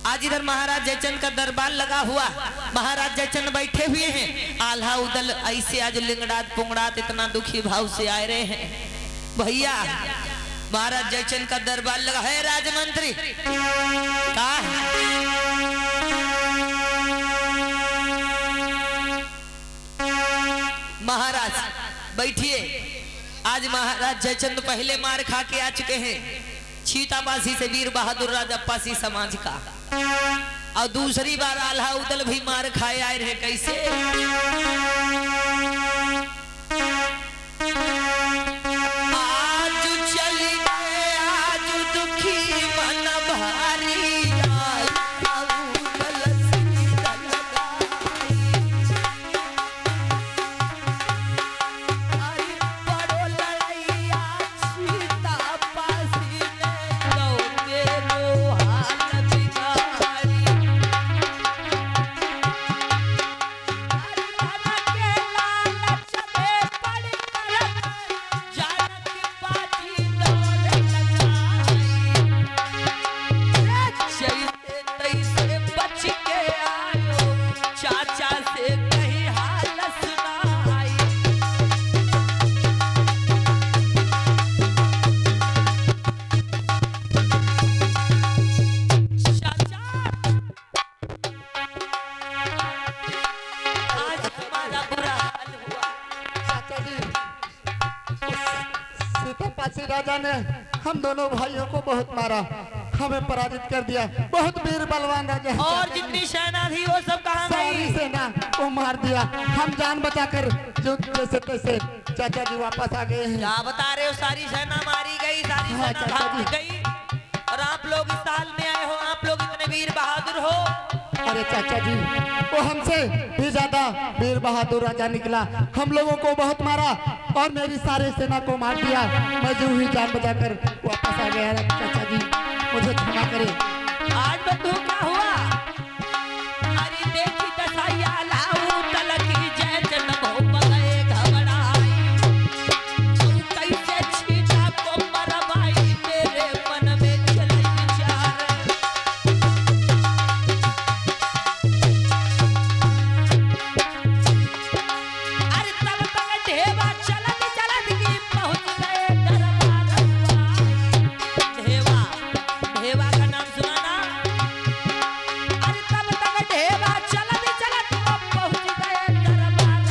आज इधर महाराज जयचंद का दरबार लगा हुआ, महाराज जयचंद बैठे हुए हैं। आल्हा उदल ऐसे आज लिंगड़ात पुंगड़ात इतना दुखी भाव से आए रहे हैं। भैया महाराज जयचंद का दरबार लगा है। राजमंत्री का महाराज बैठिए। आज महाराज जयचंद पहले मार खा के आ चुके हैं छीतापासी से, वीर बहादुर राजप्पासी समाज का, और दूसरी बार आल्हा उदल भी मार खाए आए रहे। कैसे? आज चल गए आज दुखी मन भारी, राजा ने हम दोनों भाइयों को बहुत मारा, हमें पराजित कर दिया। बहुत वीर बलवान राजा। और जितनी सेना थी वो सब कहाँ गई? सारी सेना को मार दिया। हम जान बचाकर जो जैसे तैसे चाचा जी वापस आ गए हैं। क्या बता रहे हो? सारी सेना मारी गई, सारी सेना भाग गई, और आप लोग इस हाल में आए हो? आप लोग इतने वीर बहादुर हो? अरे चाचा जी, वो हमसे भी ज्यादा वीर बहादुर राजा निकला। हम लोगों को बहुत मारा और मेरी सारे सेना को मार दिया। मैं जो ही जान बचाकर वापस आ गया। चाचा जी मुझे क्षमा करें। आज बंधु क्या हुआ? अरे देखी दसाइया लाऊ तलकी जयचंद को गए घबराई, तू कैसे छीटा को मरवाई, मेरे मन में चले विचार। अरे तब तक ढेवा चलत चलत की पहुंच गए दरबार। ढेवा, ढेवा का नाम सुना ना? अरे तब तक ढेवा चलत चलत पहुंच गए दरबार।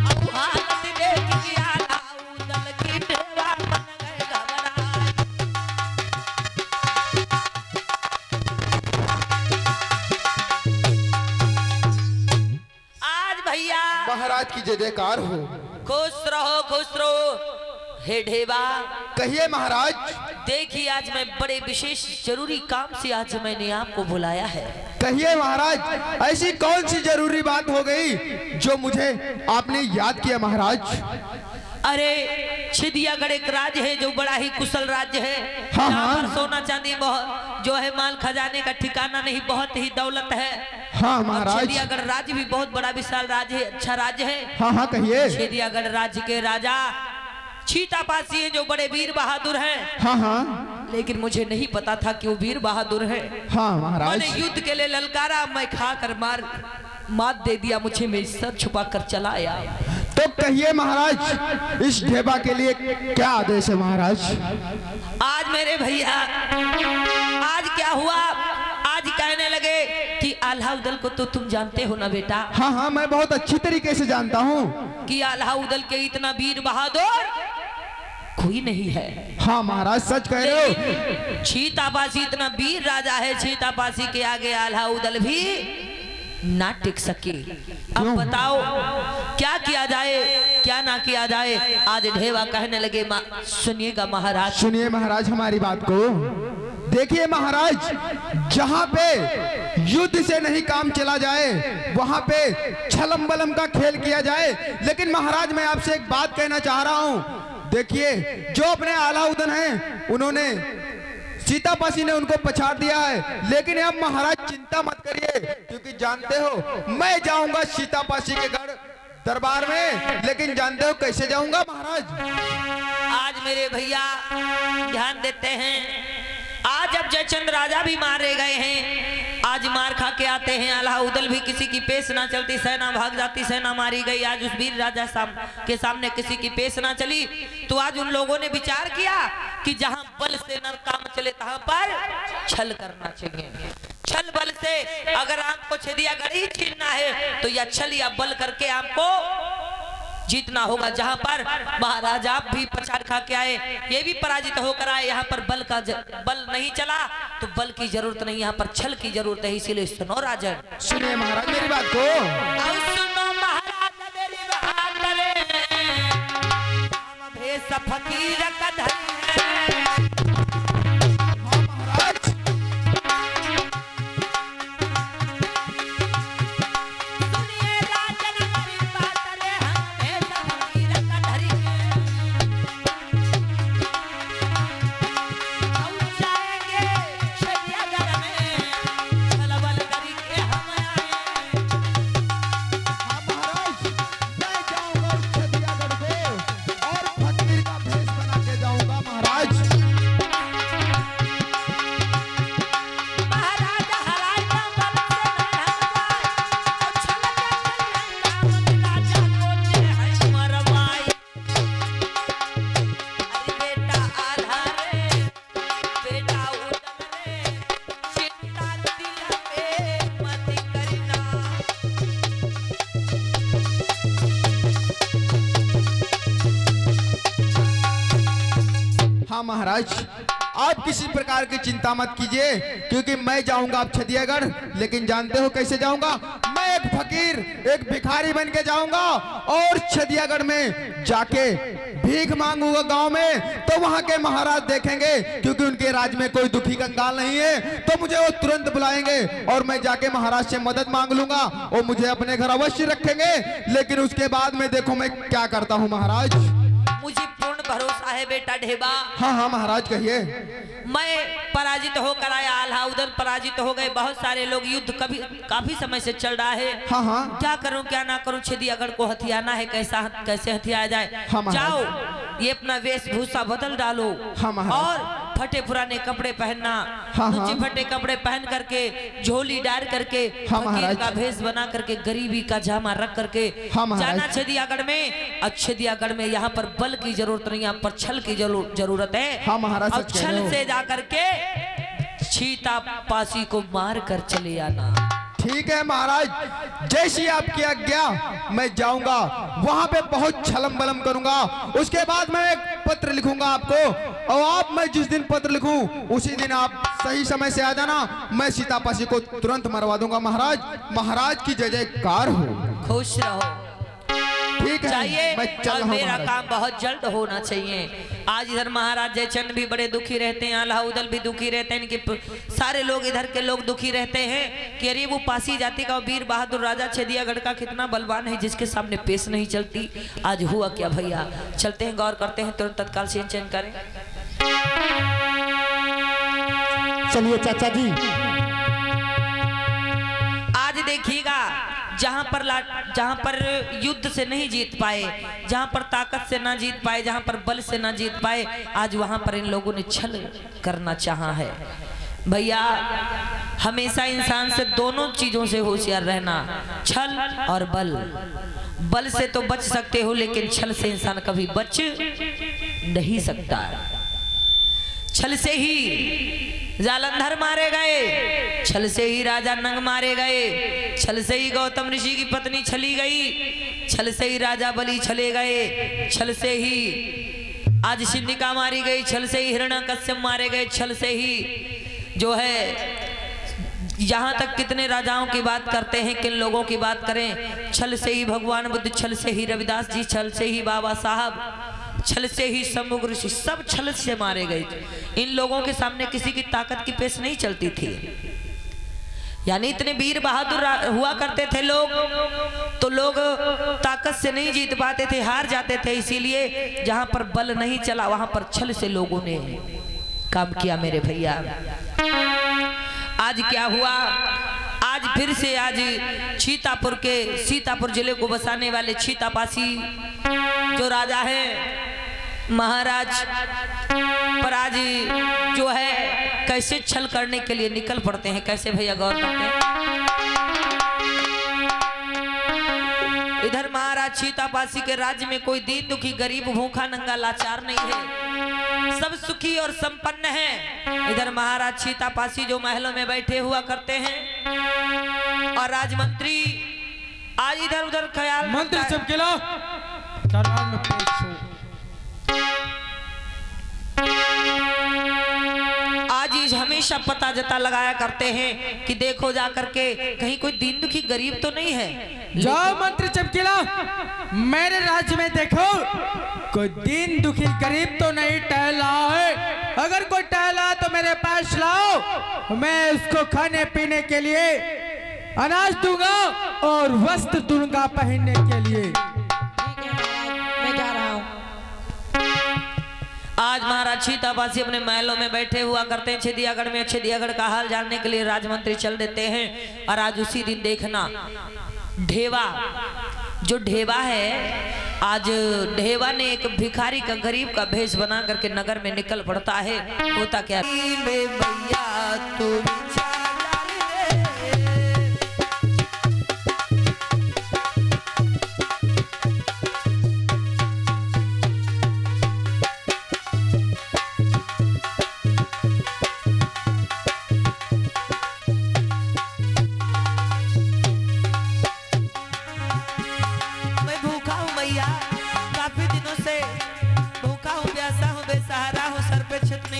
अब हालत देख के आल्हा उदल की ढेवा बन गए घबराए। आज भैया महाराज की जय जयकार हो। खुश रहो, खुश रहो। हे ढेवा, कहिए महाराज। देखिए आज मैं बड़े विशेष जरूरी काम से आज मैंने आपको बुलाया है। कहिए महाराज, ऐसी कौन सी जरूरी बात हो गई जो मुझे आपने याद किया महाराज? अरे छिदियागढ़ एक राज्य है जो बड़ा ही कुशल राज्य है। हाँ, यहाँ हाँ। पर सोना चांदी बहुत जो है, माल खजाने का ठिकाना नहीं, बहुत ही दौलत है। हाँ और महाराज। छिदियागढ़ राज्य भी बहुत बड़ा विशाल राज्य है, अच्छा राज्य है। हाँ हाँ कहिए। छिदियागढ़ राज्य के राजा छीतापासी हैं जो बड़े वीर बहादुर हैं। हाँ हाँ। लेकिन मुझे नहीं पता था कि वो वीर बहादुर है। हाँ महाराज। मैंने युद्ध के लिए ललकारा, मैं खाकर मात दे दिया, मुझे मेरी सर छुपा कर चला आया। तो कहिए महाराज, इस ढेबा के लिए क्या आदेश है महाराज? आज मेरे भैया, आज क्या हुआ? आज कहने लगे कि आल्हा उदल को तो तुम जानते हो ना बेटा? हाँ हाँ मैं बहुत अच्छी तरीके से जानता हूँ कि आल्हा उदल के इतना वीर बहादुर कोई नहीं है। हाँ महाराज सच कह रहे हो। लेकिन छीतापासी इतना वीर राजा है, छीतापासी के आगे आल्हा उदल भी ना टिक सके। अब बताओ क्या किया जाए, क्या ना किया जाए? आज ढेवा कहने लगे, सुनिएगा महाराज। सुनिए महाराज हमारी बात को। देखिए महाराज, जहाँ पे युद्ध से नहीं काम चला जाए वहाँ पे छलम बलम का खेल किया जाए। लेकिन महाराज मैं आपसे एक बात कहना चाह रहा हूँ। देखिए जो अपने आल्हा उदल हैं उन्होंने सीतापासी ने उनको पछाड़ दिया है। लेकिन अब महाराज चिंता मत करिए, क्योंकि जानते हो मैं जाऊंगा सीतापासी के गढ़ दरबार में। लेकिन जानते हो कैसे जाऊंगा महाराज? आज मेरे भैया ध्यान देते हैं, आज जब जयचंद राजा भी मारे गए हैं, आज मार खा के आते हैं, अलाउद्दीन भी किसी की पेश ना चलती, सेना भाग जाती, सेना मारी गई। आज उस वीर राजा के सामने किसी की पेश ना चली, तो आज उन लोगों ने विचार किया कि जहां बल से न काम चले तहां पर छल करना चाहिए। छल बल से अगर आपको छेदियागढ़ ही छीनना है तो या छल या बल करके आपको जीतना होगा। जहां पर महाराज आप भी पछाड़ खा के आए, ये भी पराजित होकर आए, यहाँ पर बल नहीं चला तो बल की जरूरत नहीं, यहाँ पर छल की जरूरत है। इसीलिए सुनो राजन, सुनिए महाराज मेरी बात को। और सुनो महाराज मेरी बात रे, हम भेष फकीर का धनी है। हाँ महाराज, सुनिए राजन मेरी बात रे, हम भेष फकीर का धनी है। हम जाएंगे छेदियागढ़ में, छल बल करके हम आए। हाँ महाराज, मैं जाऊंगा छेदियागढ़ को और फकीर का भेष बना के जाऊंगा महाराज। महाराज हराय का बल से नहीं हम जाए, और छल के राजा को दे है मरवाई। अरे बेटा आधा रे, बेटा उदम रे, चिंता दिल पे मत करना। हाँ महाराज, आप किसी प्रकार की चिंता मत कीजिए, क्योंकि मैं जाऊंगा अब छेदियागढ़, लेकिन जानते हो कैसे जाऊंगा? मैं एक फकीर, एक भिखारी बन के जाऊंगा और छेदियागढ़ में जाके भीख मांगूंगा गांव में, तो वहां के महाराज देखेंगे, क्योंकि उनके राज में कोई दुखी कंगाल नहीं है, तो मुझे वो तुरंत बुलाएंगे और मैं जाके महाराज से मदद मांग लूंगा। वो मुझे अपने घर अवश्य रखेंगे, लेकिन उसके बाद में देखो मैं क्या करता हूँ महाराज। मुझे पूर्ण भरोसा है बेटा ढेबा। हाँ हाँ महाराज कहिए। मैं पराजित होकर आया, अलाउद्दीन पराजित हो गए, बहुत सारे लोग, युद्ध काफी समय से चल रहा है। हाँ हाँ, क्या करूं क्या ना करूं, छेदियागढ़ को हथियाना है, कैसे हथियाया जाए। हाँ महाराज। जाओ ये अपना वेशभूषा बदल डालो, हाँ महाराज। और फटे पुराने कपड़े पहनना, हाँ हाँ। ऊंचे फटे कपड़े पहन करके, झोली डाल करके, हाँ फकीर महाराज। का भेष बना करके, गरीबी का जामा रख करके हाँ महाराज। जाना छेदियागढ़ में। और छेदियागढ़ में यहाँ पर बल की जरूरत नहीं, यहाँ पर छल की जरूरत है। हाँ महाराज, और सच कह रहे छल हो। से जा करके छीता पासी को मार कर चले आना। ठीक है महाराज, जैसी आपकी आज्ञा, मैं जाऊंगा वहां पे बहुत छलम बलम करूंगा। उसके बाद मैं एक पत्र लिखूंगा आपको, और आप, मैं जिस दिन पत्र लिखूं उसी दिन आप सही समय से आ जाना, मैं सीतापासी को तुरंत मरवा दूंगा महाराज। महाराज की जय जयकार हो। खुश रहो, ठीक है, चाहिए, मैं चल और रहा हूं मेरा महाराज। काम बहुत जल्द होना चाहिए। आज इधर महाराज जयचंद भी बड़े दुखी रहते हैं, अलाउद्दीन भी दुखी रहते हैं, इनके सारे लोग इधर के लोग दुखी रहते हैं कि अरे वो पासी जाति का वीर बहादुर राजा छेदियागढ़ का कितना बलवान है, जिसके सामने पेश नहीं चलती। आज हुआ क्या भैया, चलते हैं, गौर करते हैं, तुरंत तत्काल सीन चेंज करें। चलिए चाचा जी, आज देखिएगा, जहां पर युद्ध से नहीं जीत पाए, जहां पर ताकत से ना जीत पाए, जहां पर बल से ना जीत पाए, आज वहां पर इन लोगों ने छल करना चाहा है। भैया हमेशा इंसान से दोनों चीजों से होशियार रहना, छल और बल। बल से तो बच सकते हो, लेकिन छल से इंसान कभी बच नहीं सकता। छल से ही जालंधर मारे गए, छल से ही राजा नंग मारे गए, छल से ही गौतम ऋषि की पत्नी छली गई, छल से ही राजा बलि छले गए, छल से ही आज सिंधिका मारी गई, छल से ही हिरण्यकश्यप मारे गए, छल से ही जो है, यहाँ तक कितने राजाओं की बात करते हैं, किन लोगों की बात करें, छल से ही भगवान बुद्ध, छल से ही रविदास जी, छल से ही बाबा साहब, छल से ही समुद्र ऋषि, सब छल से मारे गए। इन लोगों के सामने किसी की ताकत की पेश नहीं चलती थी। यानी इतने वीर बहादुर हुआ करते थे लोग, तो लोग ताकत से नहीं जीत पाते थे, हार जाते थे। इसीलिए जहां पर बल नहीं चला वहां पर छल से लोगों ने काम किया। मेरे भैया आज क्या हुआ, आज फिर से आज सीतापुर जिले को बसाने वाले छीतापासी जो राजा हैं, महाराज पर आज जो है कैसे छल करने के लिए निकल पड़ते हैं। कैसे भैया गौर करते हैं। इधर महाराज सीतापासी के राज्य में कोई दीन दुखी गरीब भूखा नंगा लाचार नहीं है, सब सुखी और संपन्न हैं। इधर महाराज सीतापासी जो महलों में बैठे हुआ करते हैं और राजमंत्री आज इधर उधर ख्याल मंत्री चमकीला दरबार में पेश हो। आज हमेशा पता जता लगाया करते हैं कि देखो जा करके कहीं कोई दीन दुखी गरीब तो नहीं है। जाओ मंत्री चमकीला, मेरे राज्य में देखो कोई दीन दुखी गरीब तो नहीं टहला है। अगर कोई टहला तो मेरे पास लाओ, मैं उसको खाने पीने के लिए अनाज दूंगा और वस्त्र दूंगा पहनने के लिए। मैं जा रहा हूँ। आज महाराज सीतापासी अपने महलों में बैठे हुआ करते हैं। छिदियागढ़ में छिदियागढ़ का हाल जानने के लिए राजमंत्री चल देते हैं। और आज उसी दिन देखना ढेवा, जो ढेवा है, आज ढेवा ने एक भिखारी का गरीब का भेष बना करके नगर में निकल पड़ता है। होता क्या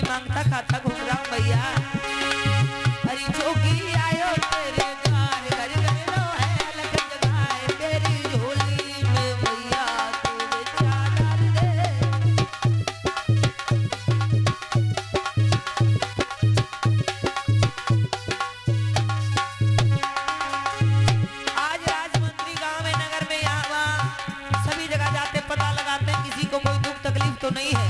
मांगता खाता घूम रहा हूँ भैया। अरे जोगी आयो तेरे द्वार, घर घर रो है अलग जगाए तेरी झोली में भैया तू बेचारा रे। आज राजमंत्री गांव में नगर में यहाँ वहाँ सभी जगह जाते पता लगाते हैं किसी को कोई दुख तकलीफ तो नहीं है।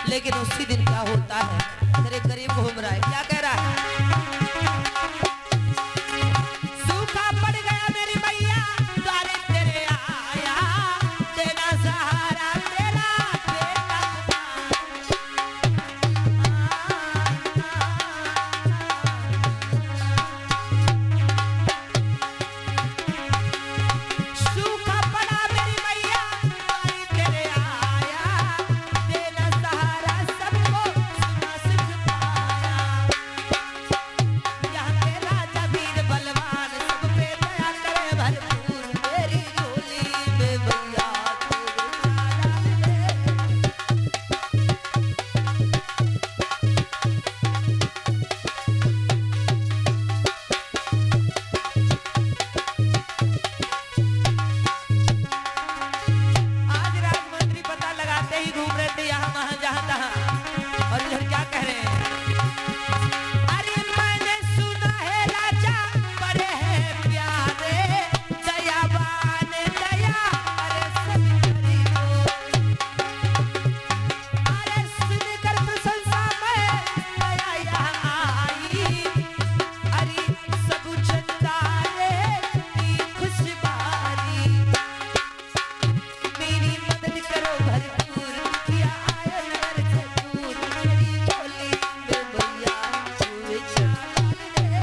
लेकिन उसी दिन क्या होता है, तेरे गरीब घूम रहा है, क्या कह रहा है। सूखा पड़ गया मेरी मैया द्वारे तेरे आया, तेरा सहारा तेरा बेटा। सूखा पड़ा मेरी मैया द्वारे तेरे आया, तेरा सहारा सबको सुना सिख पाया। यहाँ के राजा वीर बलवान सब पे दया करे भरपूर, तेरी झोली में भैया तू आज राजमंत्री पता लगाते ही घूम रहे थे यहाँ वहाँ जहाँ तहाँ। और इधर क्या कह रहे हैं। अरे मैंने सुना है राजा बड़े हैं प्यारे, दयावान दया अरे सभी गरीबों। अरे सुनकर प्रशंसा में दया यहाँ आई, अरे सब जनता रे की खुशबारी। मेरी मदद करो भरपूर, किया आया नगर से दूर, मेरी झोली में भैया तू बेचारा रे।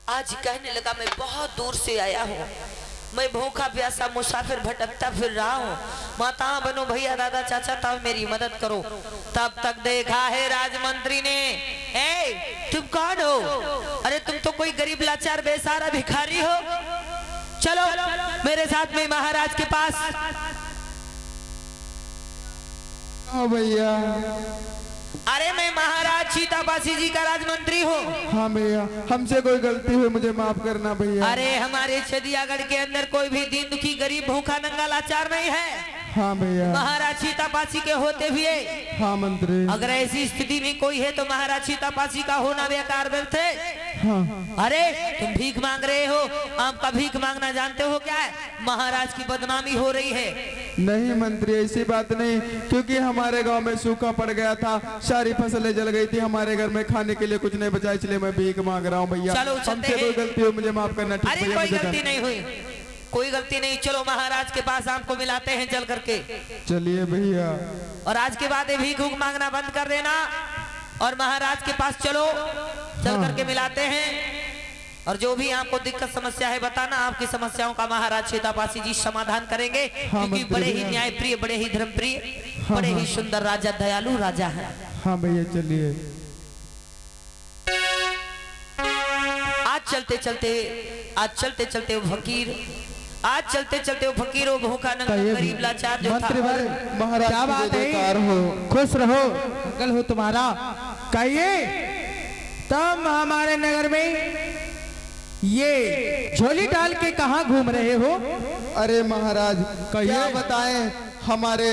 आज कहने लगा मैं बहुत दूर से आया हूँ, मैं भूखा प्यासा मुसाफिर भटकता फिर रहा हूँ। माता बनो भैया दादा चाचा तब मेरी मदद करो। तब तक देखा है राजमंत्री ने, ए तुम कौन हो। अरे तुम तो कोई गरीब लाचार बेसहारा भिखारी हो, चलो मेरे साथ में महाराज के पास। हाँ भैया। अरे मैं महाराज सीतापासी जी का राजमंत्री हूँ। हाँ भैया, हमसे कोई गलती हुई मुझे माफ करना भैया। अरे हमारे छिदियागढ़ के अंदर कोई भी दीन दुखी गरीब भूखा नंगा लाचार नहीं है। हाँ भैया। महाराज सीतापासी के होते हुए हाँ मंत्री। अगर ऐसी स्थिति में कोई है तो महाराज सीतापासी का होना बेकार व्यर्थ है। हाँ। अरे तुम भीख मांग रहे हो, आपका भीख मांगना जानते हो क्या है। महाराज की बदनामी हो रही है। नहीं मंत्री, ऐसी बात नहीं, क्योंकि हमारे गांव में सूखा पड़ गया था, सारी फसलें जल गई थी, हमारे घर में खाने के लिए कुछ नहीं बचा, इसलिए मैं भीख मांग रहा हूँ भैया। चलो, चलते हमसे हैं। कोई गलती हो मुझे माफ करना। ठीक अरे भैया, कोई मुझे गलती जाना। नहीं हुई, कोई गलती नहीं। चलो महाराज के पास आपको मिलाते हैं चल करके। चलिए भैया। और आज के बाद ये भीख भूख मांगना बंद कर देना और महाराज के पास चलो, चल करके मिलाते हैं। और जो भी आपको दिक्कत समस्या है बताना, आपकी समस्याओं का महाराज सीतापासी जी समाधान करेंगे, क्योंकि मंत्री बड़े ही भैया। न्याय प्रिय, बड़े ही धर्म प्रिय, बड़े ही सुंदर राजा, दयालु राजा है। हाँ भैया चलिए। आज चलते चलते वो फकीर, आज चलते चलते वो फकीर, वो भूखा नंगा गरीब लाचार जो था। मंत्री वर, महाराज क्या की बात जय जयकार हो। है? खुश रहो, मंगल हो तुम्हारा। कहिए, तुम हमारे नगर में ये झोली डाल के कहाँ घूम रहे हो? अरे महाराज कहिए। क्या बताएं, हमारे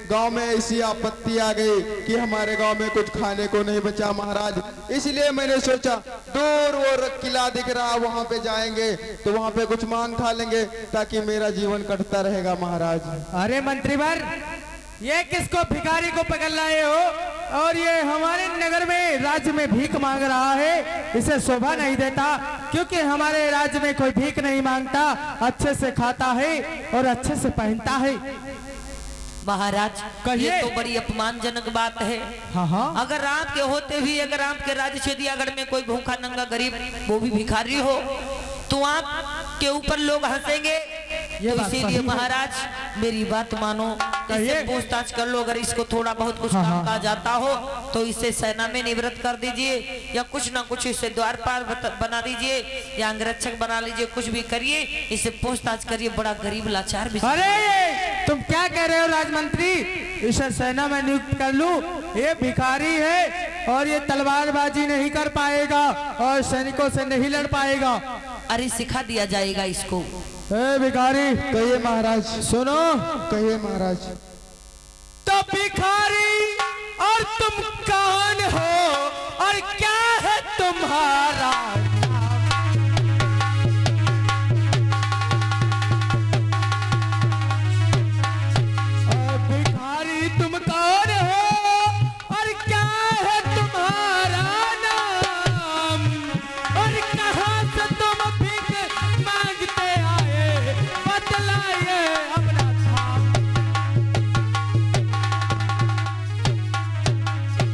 गांव में ऐसी आपत्ति आ गई कि हमारे गांव में कुछ खाने को नहीं बचा महाराज, इसलिए मैंने सोचा दूर वो किला दिख रहा, वहां पे जाएंगे तो वहां पे कुछ मांग खा लेंगे, ताकि मेरा जीवन कटता रहेगा महाराज। अरे मंत्रीवर, ये किसको भिखारी को पकड़ लाए हो और ये हमारे नगर में राज्य में भीख मांग रहा है? इसे शोभा नहीं देता, क्योंकि हमारे राज्य में कोई भीख नहीं मांगता, अच्छे से खाता है और अच्छे से पहनता है। महाराज कहिए। ये तो बड़ी अपमानजनक बात है। हाँ हाँ, अगर आपके होते हुए, अगर आपके राज्य चिड़ियागढ़ में कोई भूखा नंगा गरीब, वो भी भिखारी हो, तो आपके ऊपर लोग हंसेंगे। ये तो बात इसीलिए सही है। महाराज मेरी बात मानो, कहिए। इससे पूछताछ कर लो। अगर इसको थोड़ा बहुत कुछ हाँ, काम हाँ। कहा जाता हो तो इसे सेना में निवृत्त कर दीजिए, या कुछ ना कुछ इसे द्वारपाल बना दीजिए, या अंगरक्षक बना लीजिए, कुछ भी करिए, इसे पूछताछ करिए। बड़ा गरीब लाचार भी। अरे तुम क्या कह रहे हो राजमंत्री? इसे सेना में नियुक्त कर लूं? ये भिखारी है और ये तलवारबाजी नहीं कर पाएगा और सैनिकों से नहीं लड़ पाएगा। अरे सिखा दिया जाएगा इसको। ए भिखारी, कहिए महाराज। सुनो, कहिए महाराज। तो भिखारी और तुम कौन हो और क्या है तुम्हारा? भिखारी तुम कौन हो और क्या है तुम्हारा नाम? और कहाँ से तुम भीख मांगते आए? बतलाइए अपना नाम।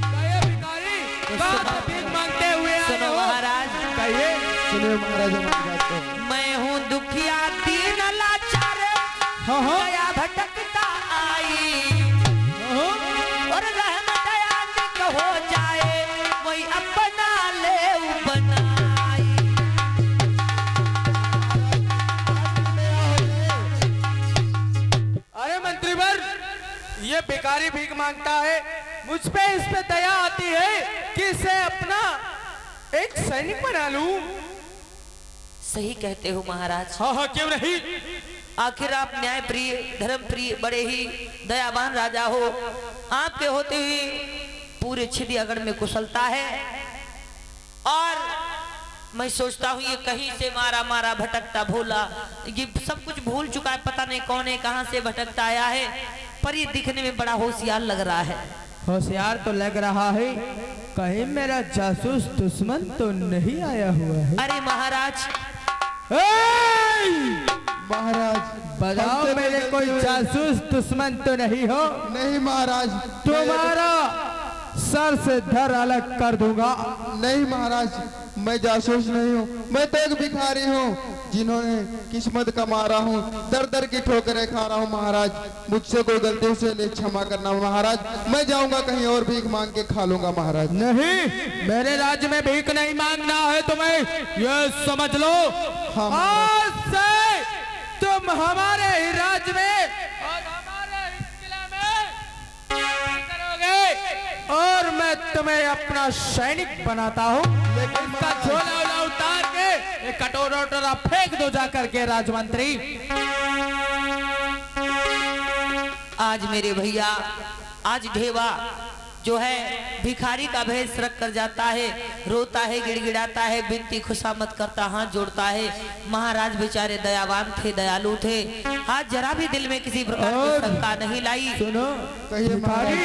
कहिए भिखारी, कहाँ से भीख मांगते हुए आए सुनो हो? महाराज, कहिए। सुनिए महाराज हमारी बात को। मैं हूँ दुखिया दीन लाचार, हाँ हाँ, दया भटकता आई, हाँ। और रहम दया निक हो जाए, कोई अपना ले बनाई। अरे मंत्रीवर, ये भिखारी भीख मांगता है, मुझ पे इस पे दया आती है कि इसे अपना एक सैनिक बना लूं। सही कहते हो महाराज। हाँ हाँ, क्यों नहीं? आखिर आप न्याय प्रिय, धर्म प्रिय, बड़े ही दयावान राजा हो। आपके होते हुए पूरे चिड़ियागढ़ में कुशलता है, और मैं सोचता हूँ ये कहीं से मारा मारा भटकता भोला, ये सब कुछ भूल चुका है, पता नहीं कौन है, कहाँ से भटकता आया है, पर ये दिखने में बड़ा होशियार लग रहा है। होशियार तो लग रहा है, कहीं मेरा जासूस दुश्मन तो नहीं आया हुआ है? अरे महाराज, महाराज बताओ, हमसे मेरे कोई कोई गलती जासूस दुश्मन तो नहीं हो? नहीं महाराज। तुम्हारा सर से धर अलग कर दूंगा। नहीं महाराज, मैं जासूस नहीं हूँ, मैं तो एक भिखारी हूँ जिन्होंने किस्मत का मारा हूँ, दर दर की ठोकरें खा रहा हूँ महाराज। मुझसे कोई गलती से ले क्षमा करना महाराज, मैं जाऊंगा कहीं और भीख मांग के खा लूंगा महाराज। नहीं, मेरे राज्य में भीख नहीं मांगना है तुम्हें, ये समझ लो। हाँ, आज से तुम हमारे ही राज्य में और हमारे ही किले में करोगे, और मैं तुम्हें अपना सैनिक बनाता हूँ। इसका झोला उला उतार के एक कटोरा वटोरा फेंक दो जाकर के राजमंत्री। आज मेरे भैया, आज ढेवा जो है भिखारी का भेष रख कर जाता है, रोता है, गिड़गिड़ाता है, बिनती खुशामत करता, हाथ जोड़ता है। महाराज बेचारे दयावान थे, दयालु थे, आज जरा भी दिल में किसी प्रकार की शंका नहीं लाई। सुनो कहिए महाराज,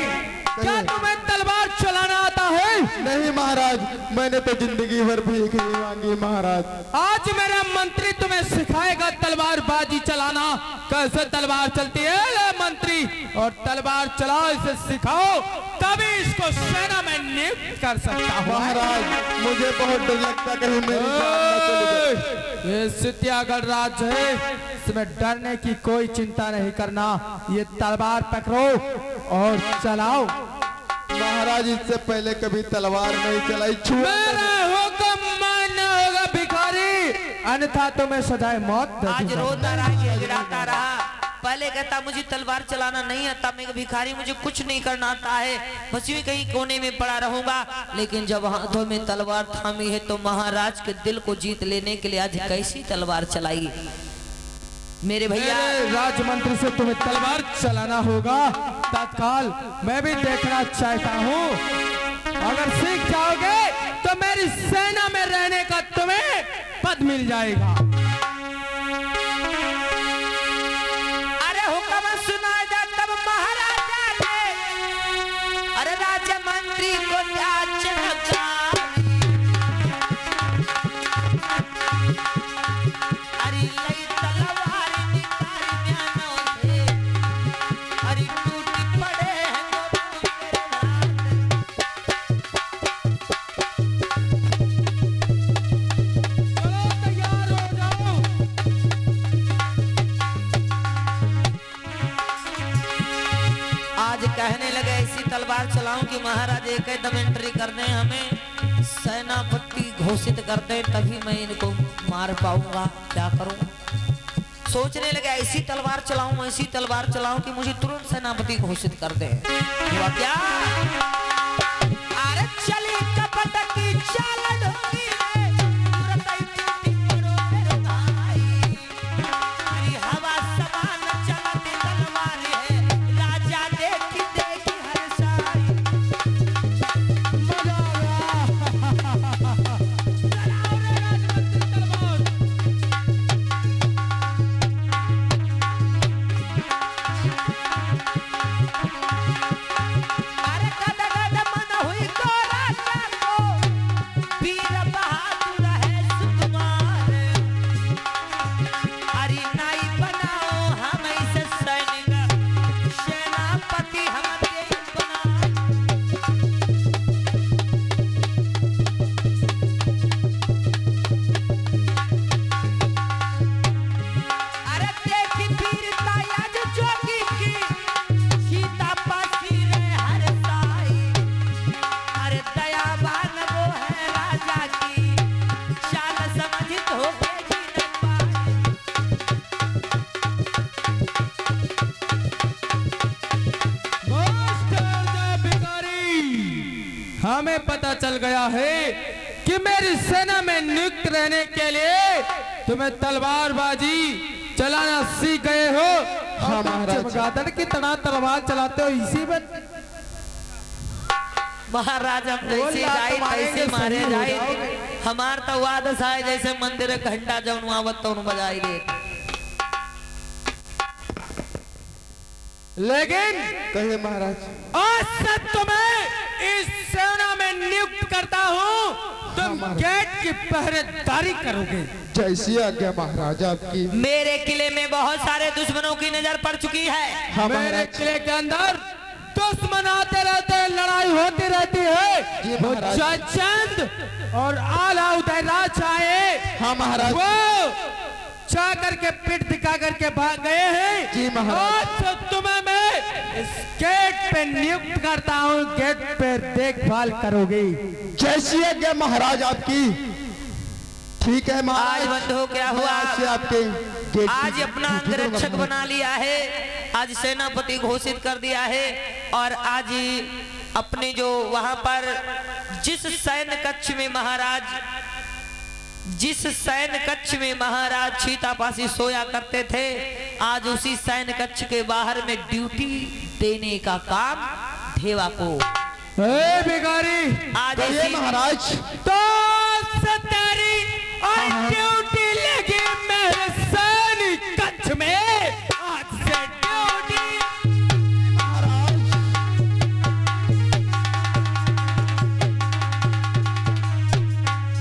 क्या कहिए। तुम्हें तलवार चलाना आता है? नहीं महाराज, मैंने तो जिंदगी भर भीख नहीं मांगी महाराज। आज मेरा मंत्री तुम्हें सिखाएगा तलवारबाजी चलाना, कैसे तलवार चलती है। ले मंत्री, और तलवार चलाओ, इसे सिखाओ, तभी इसको सेना में नियुक्त कर सकता हूँ। महाराज मुझे बहुत डर लगता कहीं मेरी जान न चली जाए। ये सितियागढ़ राज्य है, इसमें डरने की कोई चिंता नहीं करना। ये तलवार पकड़ो और चलाओ। महाराज इससे पहले कभी तलवार नहीं चलाई, मेरा हुक्म मानना होगा भिखारी, अन्यथा तुम्हें सजाए मौत दे आज दूंगा। रोता रहा, गिड़गिड़ाता रहा। पहले कहता मुझे तलवार चलाना नहीं आता, मैं भिखारी, मुझे कुछ नहीं करना आता है, बस यूं कहीं कोने में पड़ा रहूंगा। लेकिन जब हाथों में तलवार थामी है तो महाराज के दिल को जीत लेने के लिए आज कैसी तलवार चलाई मेरे भैया। मेरे राजमंत्री से तुम्हें तलवार चलाना होगा तत्काल। मैं भी देखना चाहता हूँ, अगर सीख जाओगे तो मेरी सेना में रहने का तुम्हें पद मिल जाएगा। अरे हुक्म सुनाए जा तब महाराजा ने, अरे राजा मंत्री को त्याग चमका। अरे लई तलवार निकाली म्यानो थे, अरे टूटी पड़े हैं चलो तैयार हो जाओ। आज कहने लगे ऐसी तलवार चलाऊं कि महाराज एक एकदम एंट्री कर दें, हमें सेनापति घोषित कर दें, तभी मैं इनको मार पाऊंगा। क्या करूं? सोचने लगे ऐसी तलवार चलाऊं, ऐसी तलवार चलाऊं कि मुझे तुरंत सेनापति घोषित कर दें। हुआ क्या? अरे चली कपट की चाल ढोंगी में, तुरंत ही टूटी पड़ो मेरे भाई। अरे हवा समान चलती तलवार है, राजा देखी देखी हर्षाई। मजा आ गया। चलाओ रे राजमंत्री तलवार। अरे गद गद मन हुई को राजा को, वीर बहादुर है सुकुमार। अरे नाई बनाओ हम ऐसे सैनिक, सेनापति हम तेज बनाए। अरे देखी वीरता आज जोगी की, सीता पासी रे हर साई। अरे दयावान वो है राजा की, चाल समझित होगी न पाई। मास्टर जय भिखारी, हमें पता चल गया है कि मेरी सेना में नियुक्त रहने के लिए तुम्हें तलवारबाजी चलाना सीख गए हो। हाँ, महाराज। चमगादड़ की तरह तलवार चलाते हो, इसी में महाराज हम बोल जैसे बात जाए मारेंगे, तैसे मारे सही हो जाए। जाओगे। हमार तो वादस आए जैसे मंदिर घंटा जौन आवत तो बजाई दे। लेकिन कहिए महाराज। आज से तुम्हें इस सेना में नियुक्त करता हूँ, तुम गेट की पहरेदारी करोगे। जैसी आज्ञा महाराज आपकी। मेरे किले में बहुत सारे दुश्मनों की नजर पड़ चुकी है। हाँ मेरे महाराज। किले के अंदर दुश्मन आते रहते हैं, लड़ाई होती रहती है। जी वो महाराज। जयचंद और आला उदयराज आए, हाँ महाराज। वो चाह करके पीठ दिखा करके भाग गए हैं। जी महाराज। आज से तुम्हें मैं इस गेट पे नियुक्त करता हूँ, गेट पे देखभाल करोगे। जैसी आज्ञा महाराज आपकी। ठीक है महाराज। आज बंधु क्या हुआ? मैं आज से आपके गेट की आज अपना ड्यूटी पर अंगरक्षक बना- बना लिया है, आज सेनापति घोषित कर दिया है। और आज अपने जो वहां पर जिस सैन्य कक्ष में महाराज सीतापासी सोया करते थे, आज उसी सैन्य कक्ष के बाहर में ड्यूटी देने का काम ढेवा को। हे भिखारी, आज कहिए ऐसी- महाराज। तो सतारी और ड्यूटी लगी मेरे सैनिक कक्ष में। आज से ड्यूटी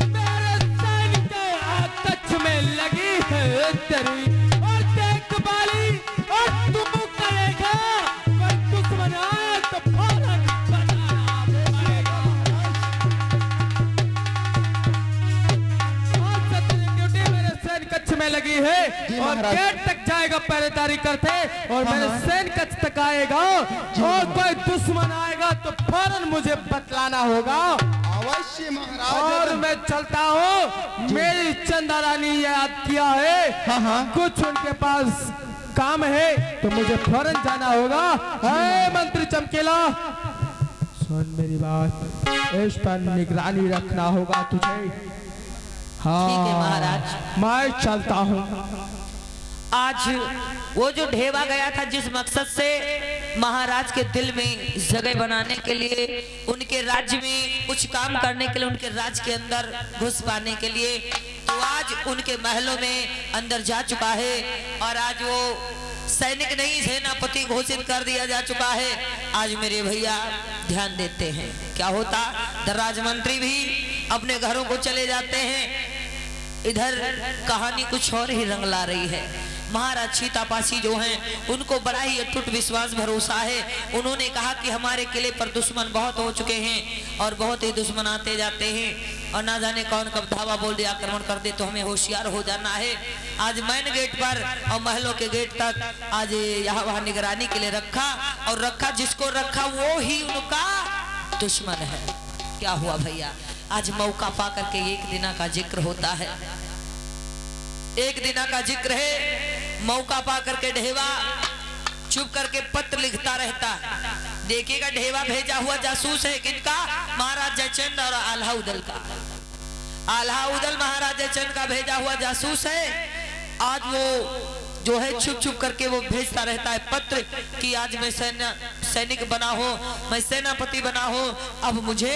मेरे सैनिक कक्ष में लगी है तेरी। और देख बाली, और तुम करेगा पर दुश्मन आए तो फौरन बताना पड़ेगा। आज से तेरी ड्यूटी मेरे सैनिक कक्ष में लगी है जी और महाराज। गेट तक जाएगा पहरेदारी करते और मेरे सैनिक कक्ष तक आएगा और कोई दुश्मन आएगा तो फौरन मुझे बतलाना होगा। अवश्य महाराज। और मैं चलता हूँ। मेरी चंदा रानी याद किया है। हाँ, हाँ। कुछ उनके पास काम है तो मुझे फौरन जाना होगा। हे मंत्री चमकीला, सुन मेरी बात, इस पर निगरानी रखना होगा तुझे। हाँ ठीक है महाराज। मैं चलता हूँ। आज वो जो ढेवा गया था जिस मकसद से महाराज के दिल में जगह बनाने के लिए, उनके राज्य में कुछ काम करने के लिए, उनके राज्य के अंदर घुस पाने के लिए, तो आज उनके महलों में अंदर जा चुका है। और आज वो सैनिक नहीं सेनापति घोषित कर दिया जा चुका है। आज मेरे भैया ध्यान देते हैं क्या होता। दराज मंत्री भी अपने घरों को चले जाते हैं। इधर कहानी कुछ और ही रंग ला रही है। महाराज सीतापासी जो हैं उनको बड़ा ही अटूट विश्वास भरोसा है। उन्होंने कहा कि हमारे किले पर दुश्मन बहुत हो चुके हैं और बहुत ही दुश्मन आते जाते हैं और ना जाने कौन कब धावा बोल दे आक्रमण कर दे, तो हमें होशियार हो जाना है। आज मैन गेट पर और महलों के गेट तक आज यहाँ वहाँ निगरानी के लिए रखा, और रखा जिसको रखा वो ही उनका दुश्मन है। क्या हुआ भैया, आज मौका पा करके एक दिना का जिक्र होता है। एक दिना का जिक्र है। मौका पा करके ढेवा चुप करके पत्र लिखता रहता है। देखिएगा ढेवा भेजा हुआ जासूस है किनका, महाराज जयचंद और आल्हा उदल का। आल्हा उदल महाराज जयचंद का भेजा हुआ जासूस है। आज वो जो है छुप छुप करके वो भेजता रहता है पत्र कि आज मैं सैनिक बना हो, मैं सेनापति बना हो, अब मुझे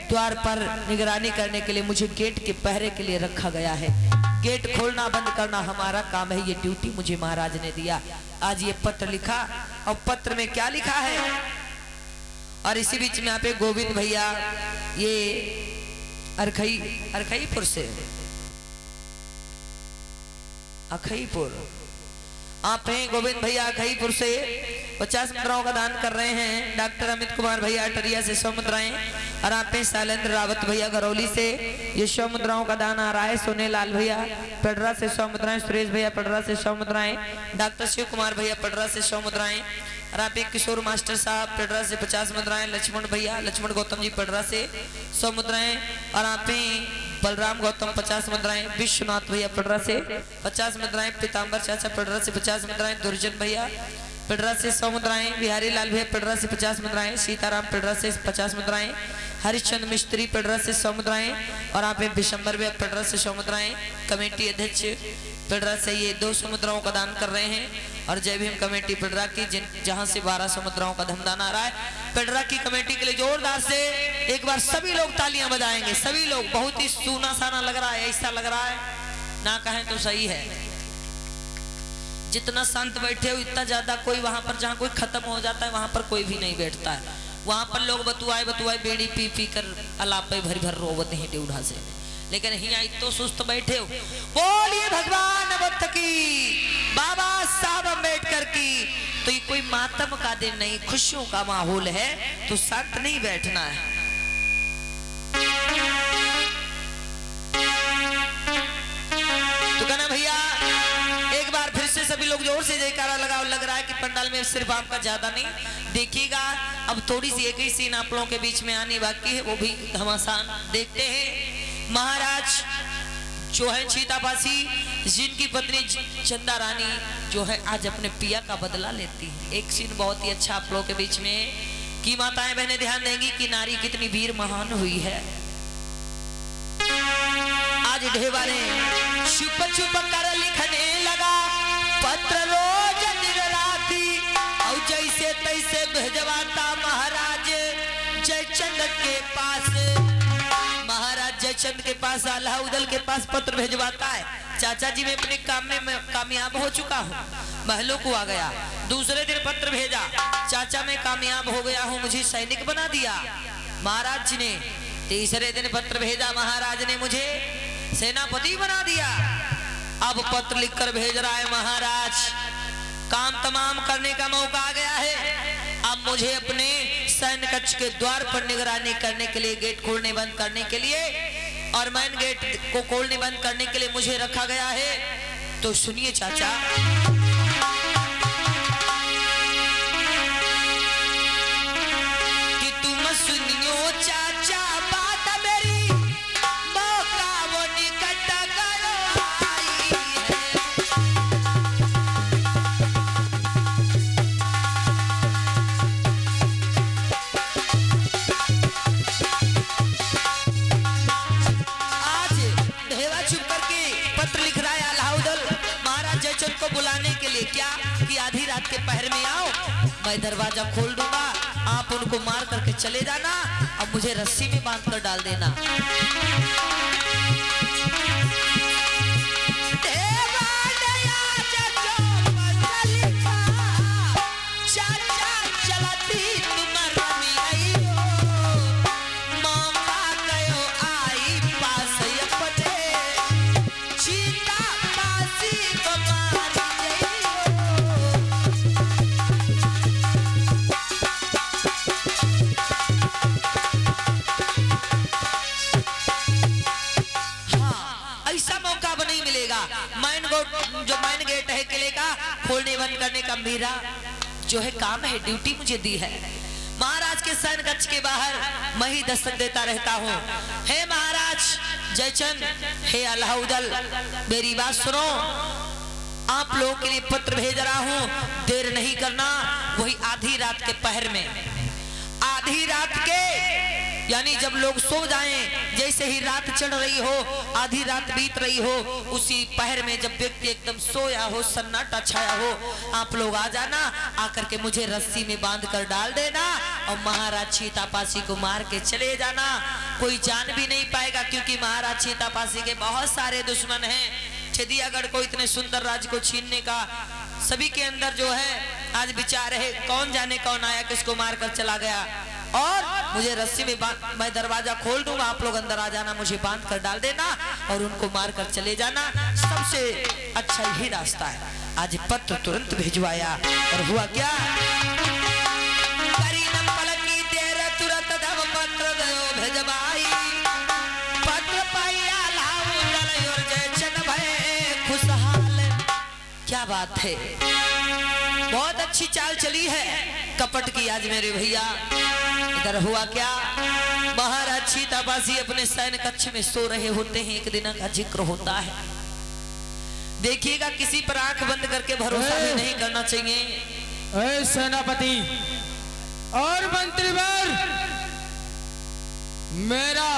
द्वार पर निगरानी करने के लिए, मुझे गेट के पहरे के लिए रखा गया है। गेट खोलना बंद करना हमारा काम है, ये ड्यूटी मुझे महाराज ने दिया। आज ये पत्र लिखा, और पत्र में क्या लिखा है। और इसी बीच में यहाँ पे गोविंद भैया ये अरखईपुर से, अखईपुर आप हैं गोविंद भैया अखईपुर से 50 मुद्राओं का दान कर रहे हैं। डॉक्टर अमित कुमार भैया अटरिया से 100 मुद्राएं, और आप हैं शैलेंद्र रावत भैया घरौली से ये 100 मुद्राओं का दान आ रहा है। सोने लाल भैया पडरा से 100 मुद्राएं, सुरेश भैया पडरा से 100 मुद्राएं, डॉक्टर शिव कुमार भैया पडरा से 100 मुद्राएं, और आप एक किशोर मास्टर साहब पडरा से 50 मुद्राएं, लक्ष्मण भैया लक्ष्मण गौतम जी पडरा से 100 मुद्राएं, और आप बलराम गौतम 50 मुद्राएं, विश्वनाथ भैया पडरा से 50 मुद्राएं, पीताम्बर चाचा पडरा से 50 मुद्राएं, दुर्जन भैया पडरा से 100 मुद्राएं, बिहारी लाल भैया पडरा से 50 मुद्राएं, सीताराम पडरा से 50 मुद्राएं, हरिश्चंद्र मिस्त्री पडरा से 100 मुद्राएं, और आप विशंबर भैया पडरा से 100 मुद्राएं। कमेटी अध्यक्ष पडरा से ये 200 मुद्राओं का दान कर रहे हैं। और जय भीम कमेटी पडरा की जहां से 1200 मुद्राओं का धमदान आ रहा है। पडरा की कमेटी के लिए जोरदार से एक बार सभी लोग तालियां बजाएंगे। सभी लोग, बहुत ही सूना साना लग रहा है, ऐसा लग रहा है ना कहें तो सही है। जितना शांत बैठे हो इतना ज्यादा कोई वहां पर, जहां कोई खत्म हो जाता है वहां पर कोई भी नहीं बैठता है। वहां पर लोग बतुआए बतुआए बेड़ी पी पी कर अलापे भर भर रोवत हैं ड्यूढ़ा से, लेकिन यहाँ इतो सुस्त बैठे हो। बोलिए भगवान बुद्ध की, बाबा साहब अम्बेडकर की। तो ये कोई मातम का दिन नहीं, खुशियों का माहौल है, तो शांत नहीं बैठना है। तो कहना भैया एक बार फिर से सभी लोग जोर से जयकारा लगाओ। लग रहा है कि पंडाल में सिर्फ आपका ज्यादा नहीं, देखिएगा अब थोड़ी सी एक ही सीन आप लोगों के बीच में आनी बाकी है, वो भी घमासान देखते हैं। महाराज जो है सीतापासी, जिनकी पत्नी चंदा रानी जो है आज अपने पिया का बदला लेती है। एक सीन बहुत ही अच्छा आप लोगों के बीच में कि माताएं बहनें ध्यान देंगी कि नारी कितनी वीर महान हुई है। आज ढेवा ने छुप छुप कर लिखने लगा पत्र रोज निगराती, और जैसे तैसे भेजवाता महाराज जयचंद जयचंद के पास, अलाउद्दीन के पास पत्र भेजवाता है, चाचा जी मैं अपने काम में मैं कामयाब हो चुका हूँ, महलों को आ गया। दूसरे दिन पत्र भेजा, चाचा मैं कामयाब हो गया हूँ, मुझे सैनिक बना दिया महाराज जी ने। तीसरे दिन पत्र भेजा, महाराज ने मुझे सेनापति बना दिया। अब पत्र लिखकर भेज रहा है, महाराज काम तमाम करने का मौका आ गया है, अब मुझे अपने सैन्य कक्ष के द्वार पर निगरानी करने के लिए, गेट खोलने बंद करने के लिए और मेन गेट को खोलने बंद करने के लिए मुझे रखा गया है। तो सुनिए चाचा, कि तुम सुनियो चाचा बात मेरी, मौका वो निकट करो आई है। आज ढेवा चुप करके पत्र लिख रहा है अलाउद्दीन महाराज जयचंद को बुलाने के लिए, क्या कि आधी रात के पहर में आओ, मैं दरवाजा खोल दूंगा, आप उनको मार करके चले जाना, अब मुझे रस्सी में बांध कर डाल देना। ढेवा नया जजो बदलिका, चाचा चलती तुम रमी आई हो, मौका गयो आई पास अपने, चीता पासी को मार गई हो। हाँ, ऐसा मौका अब नहीं मिलेगा। जो मैन गेट है किले का खोलने बंद करने का मेरा जो है काम है, ड्यूटी मुझे दी है। महाराज के सैन्य कक्ष के बाहर मैं ही दस्तक देता रहता हूँ। हे महाराज जयचंद, हे अलाउद्दीन, मेरी बात सुनो, आप लोगों के लिए पत्र भेज रहा हूँ, देर नहीं करना। वही आधी रात के पहर में, आधी रात के यानी जब लोग सो जाएं, जैसे ही रात चढ़ रही हो, आधी रात बीत रही हो, उसी पहर में जब व्यक्ति एकदम सोया हो, सन्नाटा छाया हो, आप लोग आ जाना, आकर के मुझे रस्सी में बांध कर डाल देना और महाराज चीतापासी को मार के चले जाना। कोई जान भी नहीं पाएगा, क्योंकि महाराज चीतापासी के बहुत सारे दुश्मन हैं। चिड़ियागढ़ को इतने सुंदर राज्य को छीनने का सभी के अंदर जो है आज विचार है, कौन जाने कौन आया किसको मार कर चला गया। और मुझे रस्सी में मैं दरवाजा खोल दूंगा, आप लोग अंदर आ जाना, मुझे बांध कर डाल देना और उनको मार कर चले जाना, सबसे अच्छा यही रास्ता है। आज पत्र तुरंत भिजवाया और हुआ क्या, करीनम पलकी देर तुरंत दब पत्र गयो भिजवाई, पत्र पाया अलाउद्दीन और जयचंद भये खुशहाल। क्या बात है, बहुत अच्छी चाल चली है कपट की आज मेरे भैया। इधर हुआ क्या, महाराज चीतापासी अपने सैन्य कक्ष में सो रहे होते हैं, एक दिन का जिक्र होता है। देखिएगा किसी पर आंख बंद करके भरोसा भी नहीं करना चाहिए। ए सेनापति और मंत्रीवर, मेरा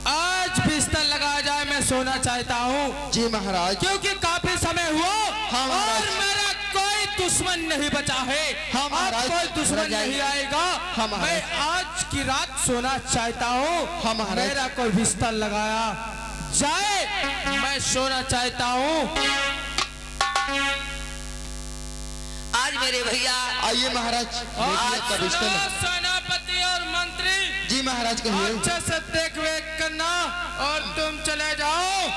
आज बिस्तर लगाया जाए, मैं सोना चाहता हूँ। जी महाराज। क्योंकि काफी समय हुआ हाँ महाराज। और मेरा कोई दुश्मन नहीं बचा है। हाँ महाराज। कोई दुश्मन नहीं आएगा। हाँ महाराज। मैं आज की रात सोना चाहता हूँ। हाँ महाराज। मेरा कोई बिस्तर लगाया जाए, मैं सोना चाहता हूँ। आज मेरे भैया आइए महाराज, देखिए आपका बिस्तर है। सेनापति और मंत्री जी महाराज कहिए। अच्छे से देख वेख करना और तुम चले जाओ।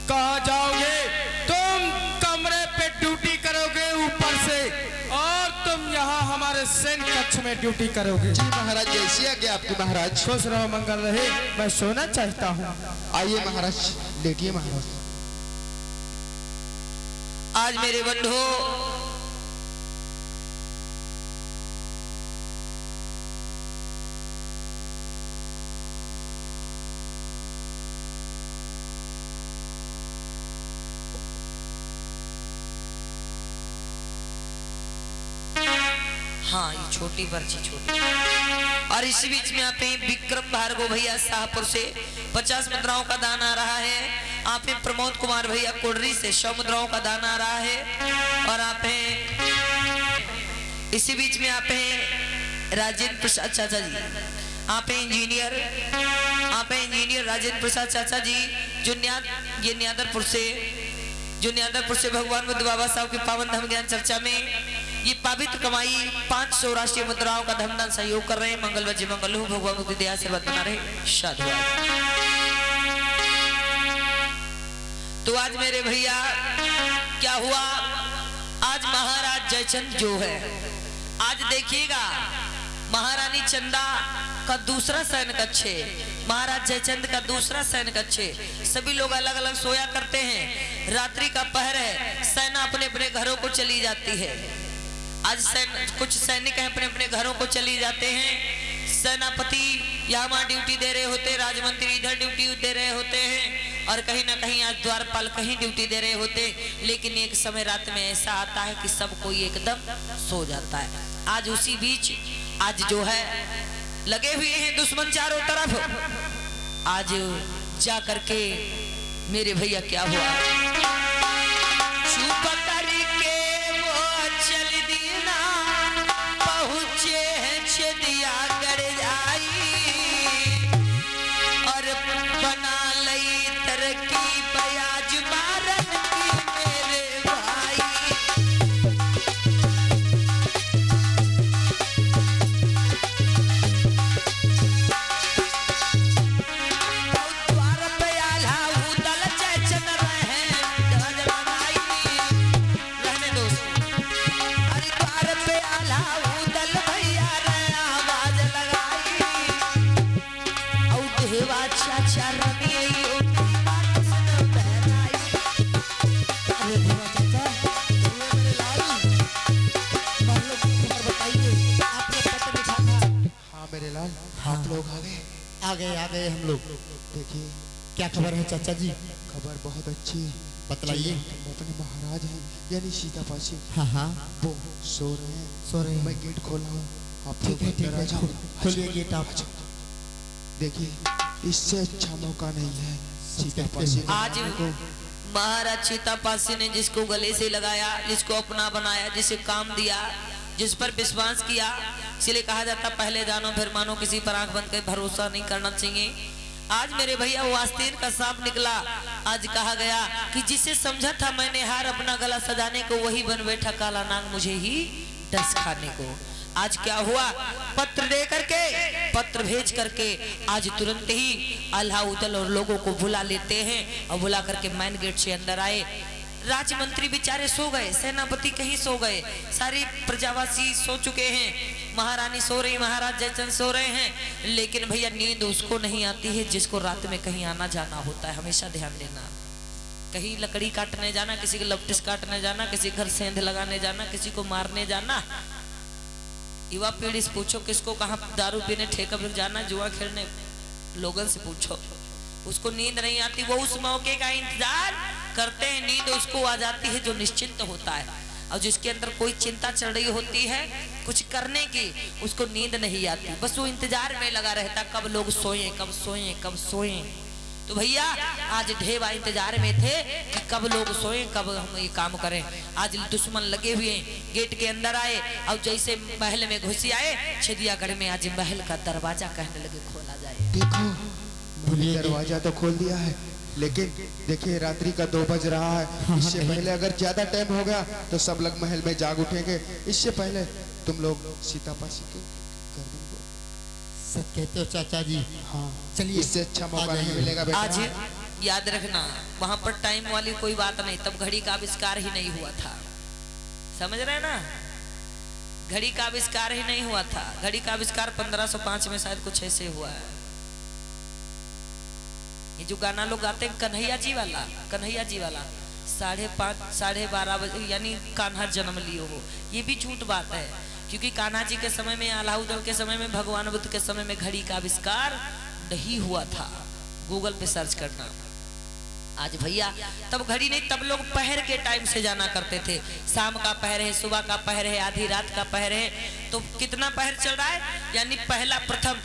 कहाँ जाओगे? तुम कमरे पे ड्यूटी करोगे ऊपर से, और तुम यहाँ हमारे सैन्य कक्ष में ड्यूटी करोगे। जी महाराज, जैसी आज्ञा आपकी महाराज। खुश रहो, मंगल रहे। मैं सोना चाहता हूँ। आइए महाराज, लेटिए महाराज। आज मेरे बंधु हाँ, ये छोटी पर्ची छोटी। और इसी बीच में आप विक्रम भार्गव भैया शाहपुर से 50 मुद्राओं का दान आ रहा है। आप हैं प्रमोद कुमार भैया कोडरी से 100 मुद्राओं का दान आ रहा है। और आप हैं इसी बीच में आप हैं राजेंद्र प्रसाद चाचा जी आप हैं इंजीनियर राजेंद्र प्रसाद चाचा जी जो न्यादरपुर से भगवान बुद्ध बाबा साहब की पावन धर्म ज्ञान चर्चा में ये पवित्र कमाई 500 राष्ट्रीय मुद्राओं का धर्मदान सहयोग कर रहे हैं। मंगल वज्र मंगल हो, भगवान बुद्ध दया से बना रहे, साधुवाद। तो आज मेरे भैया क्या हुआ, आज महाराज जयचंद जो है, आज देखिएगा महारानी चंदा का दूसरा शयन कक्ष है, महाराज जयचंद का दूसरा शयन कक्ष है। सभी लोग अलग अलग सोया करते हैं, रात्रि का पहर है, सेना अपने अपने घरों को चली जाती है। आज कुछ सैनिक हैं अपने अपने घरों को चली जाते हैं, सेनापति यहाँ ड्यूटी दे रहे होते, राजमंत्री इधर ड्यूटी दे रहे होते हैं, और कहीं ना कहीं आज द्वारपाल कहीं ड्यूटी दे रहे होते। लेकिन एक समय रात में ऐसा आता है कि सब कोई एकदम सो जाता है। आज उसी बीच आज जो है लगे हुए हैं दुश्मन चारों तरफ। आज जा करके मेरे भैया क्या हुआ, चुप करके वो चल दीना पहुंचे हैं छदिया कर जाई, और बना लई तरक्की बयाज मारन की मेरे भाई। आ गए हम लोग। देखिए क्या खबर है चाचा जी? खबर बहुत अच्छी है, बतलाइए। अपने महाराज हैं यानी सीतापासी, हाँ हाँ वो सो रहे हैं। मैं गेट खोला हूँ, आप ठीक है ठीक है, खोलिए गेट आप। देखिए इससे अच्छा मौका नहीं है सीतापासी आज महाराज सीतापासी ने जिसको गले से लगाया, जिसको अपना बनाया, जिसे काम दिया, जिस पर विश्वास किया, इसलिए कहा जाता पहले जानो फिर मानो, किसी पर आंख बंद कर भरोसा नहीं करना चाहिए। आज मेरे भैया वो आस्तीन का सांप निकला। आज कहा गया कि जिसे समझा था मैंने हार अपना गला सजाने को, वही बन बैठा काला नाग मुझे ही डस खाने को। आज क्या हुआ, पत्र दे करके, पत्र भेज करके आज तुरंत ही अल्लाह उदल और लोगों को बुला लेते हैं, और बुला करके मैन गेट से अंदर आए। राजमंत्री बेचारे सो गए, सेनापति कहीं सो गए, सारी प्रजावासी सो चुके हैं, महारानी सो रही, महाराज जयचंद सो रहे हैं। लेकिन भैया नींद उसको नहीं आती है जिसको रात में कहीं आना जाना होता है। हमेशा ध्यान देना, कहीं लकड़ी काटने जाना, किसी को लपटिस काटने जाना, किसी घर सेंध लगाने जाना, किसी को मारने जाना। युवा पीढ़ी से पूछो किसको कहाँ दारू पीने ठेका पर जाना, जुआ खेलने, लोगों से पूछो, उसको नींद नहीं आती। वो उस मौके का इंतजार करते हैं, नींद उसको आ जाती है जो निश्चिंत होता है, और जिसके अंदर कोई चिंता चल रही होती है कुछ करने की, उसको नींद नहीं आती, बस वो इंतजार में लगा रहता कब लोग सोएं, कब सोएं, कब सोएं। तो भैया आज ढेवा इंतजार में थे कि कब लोग सोएं, कब हम ये काम करें। आज दुश्मन लगे हुए गेट के अंदर आए, और जैसे महल में घुसी आए, छिदियागढ़ में आज महल का दरवाजा कहने लगे खोला जाए। देखो दरवाजा तो खोल दिया है, लेकिन देखिए रात्रि का 2 बज रहा है। इससे पहले अगर ज्यादा टाइम हो गया तो सब लोग महल में जाग उठेंगे। इससे पहले तुम लोग सीतापासी के कर दो। सच कहते हो चाचा जी। हाँ चलिए, इससे अच्छा मौका नहीं मिलेगा बेटा। आज याद रखना वहां पर टाइम वाली कोई बात नहीं, तब घड़ी का आविष्कार ही नहीं हुआ था, समझ रहे ना, घड़ी का आविष्कार ही नहीं हुआ था। घड़ी का आविष्कार 1505 में शायद कुछ ऐसे हुआ है। ये जो गाना लोग गाते हैं कन्हैया जी वाला 5:30 12:30 बजे, यानी कान्हा जन्म लियो हो, ये भी झूठ बात है। क्योंकि कान्हा जी के समय में, अलाउद्दीन के समय में, भगवान बुद्ध के समय में घड़ी का आविष्कार नहीं हुआ था। गूगल पे सर्च करना। आज भैया तब घड़ी नहीं, तब लोग पहर के टाइम से जाना करते थे। शाम का पहर है, सुबह का पहर है, आधी रात का पहर है, तो कितना पहर चल रहा है, यानी पहला प्रथम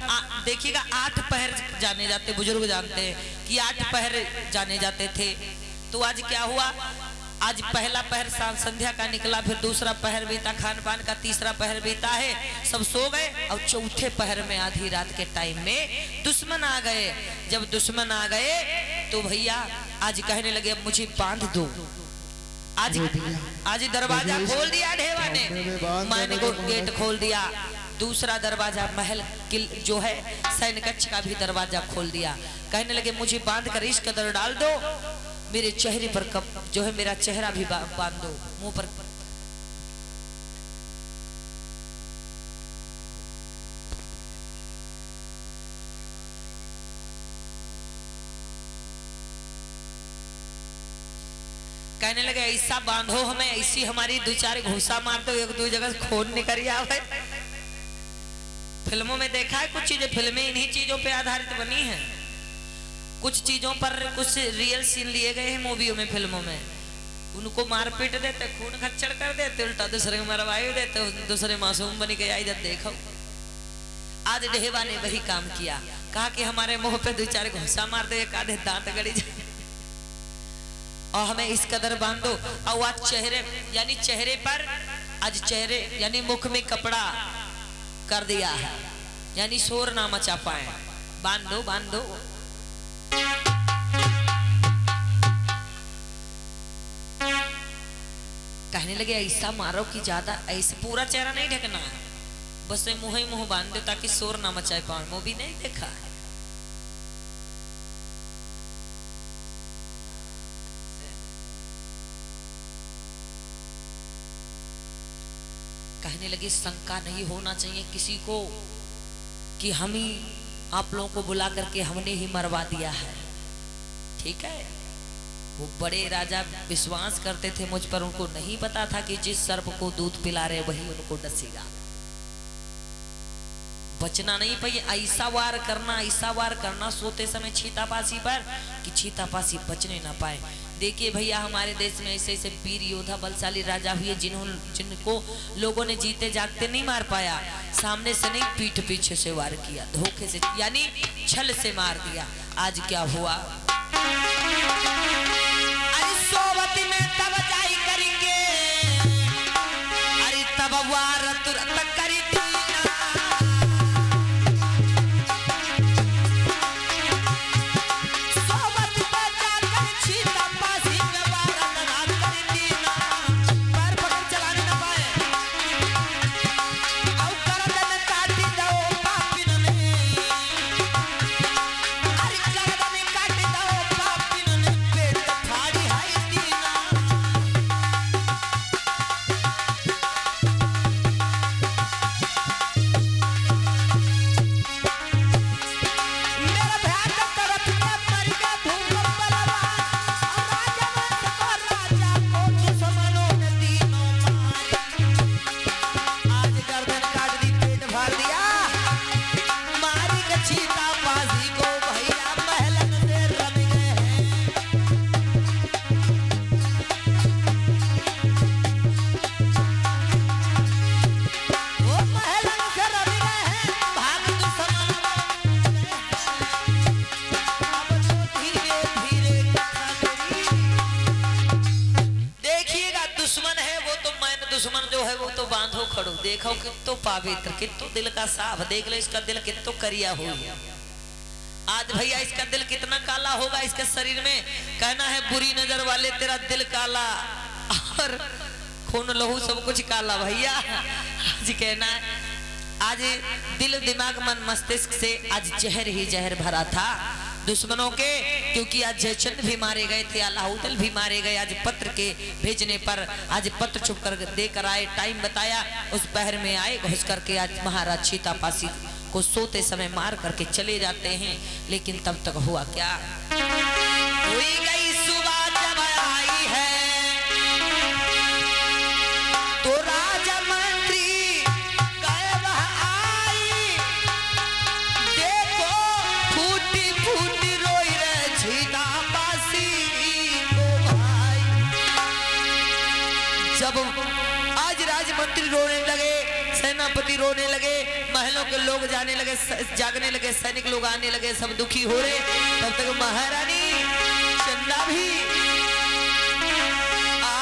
देखिएगा 8 पहर जाने जाते, बुजुर्ग जानते हैं कि 8 पहर जाने जाते थे। तो आज क्या हुआ, आज पहला पहर संध्या का निकला, फिर दूसरा पहर बीता खान पान का, तीसरा पहर बीता है, सब सो गए। और चौथे पहर में आधी रात के टाइम में दुश्मन आ गए। जब दुश्मन आ गए तो भैया आज कहने लगे अब मुझे बांध दो। आज दरवाजा खोल दिया ढेवा ने, मैंने को गेट खोल दिया। दूसरा दरवाजा महल किल जो है सैन्य कक्ष का भी दरवाजा खोल दिया। कहने लगे मुझे बांध कर इस कदर डाल दो, मेरे चेहरे पर कब जो है मेरा चेहरा भी बांध दो, मुंह पर। कहने लगे ऐसा बांधो हमें, ऐसी हमारी दो चार घूसा मार दो, एक दो जगह खून निकल आवे। फिल्मों में देखा है कुछ चीजें, फिल्में इन्हीं चीजों पे आधारित बनी हैं। कुछ चीजों पर कुछ रियल सीन लिए गए हैं मूवियों में, फिल्मों में। उनको मारपीट देते, खून खच्चर कर देते, उल्टा दूसरे को मरवाई देते, दूसरे मासूम बन के आई जब देखो। आज ढेवा ने वही काम किया, कहा कि हमारे मुंह पे दो चार घुसा मार दो, एक आधे दांत गड़ी जाए और हमें इस कदर बांध दो। और आज चेहरे यानी चेहरे पर, आज चेहरे यानी मुख में कपड़ा कर दिया है, यानी शोर ना मचा पाए। बांध दो बांध दो। कहने लगे ऐसा मारो कि ज्यादा, ऐसे पूरा चेहरा नहीं ढकना है, बस मुंह ही मुंह बांध दो ताकि शोर ना मचाए पाए। मूवी नहीं देखा है? कहने लगे शंका नहीं होना चाहिए किसी को कि हम ही आप लोगों को बुला करके हमने ही मरवा दिया है, ठीक है। वो बड़े राजा विश्वास करते थे मुझ पर, उनको नहीं पता था कि जिस सर्प को दूध पिला रहे वही उनको डसेगा। बचना नहीं पाई, ऐसा वार करना सोते समय छीतापासी पर कि छीतापासी बचने ना पाए। देखिए भैया हमारे देश में ऐसे ऐसे वीर योद्धा बलशाली राजा हुए जिनको लोगों ने जीते जागते नहीं मार पाया, सामने से नहीं पीठ पीछे से वार किया, धोखे से यानी छल से मार दिया। आज क्या हुआ? अरे सोवती में तब जाई करेंगे, अरे तब वार तुरंत करी देखो कितो पवित्र, कितो दिल का साफ, देख लो इसका दिल कितो करिया हो गया। आज भैया इसका दिल कितना काला होगा, इसके शरीर में कहना है बुरी नजर वाले तेरा दिल काला और खून लहू सब कुछ काला। भैया आज कहना है, आज दिल दिमाग मन मस्तिष्क से आज जहर ही जहर भरा था दुश्मनों के, क्योंकि आज जयचंद भी मारे गए थे, अलाउद्दीन भी मारे गए। आज पत्र के भेजने पर आज पत्र छुप कर देकर आए, टाइम बताया, उस पहर में आए, घुस करके आज महाराज छीतापासी को सोते समय मार करके चले जाते हैं। लेकिन तब तक हुआ क्या? हुई गई सुबह जब आई है तो राजा मंत्री गए वह आई, देखो फूटी फूटी रोई रे छीतापासी को भाई। जब आज राजमंत्री रोने लगे, सेनापति रोने लगे, महलों के लोग जाने लगे, जागने लगे, सैनिक लोग आने लगे, सब दुखी हो रहे, तब तक महारानी चंदा भी आ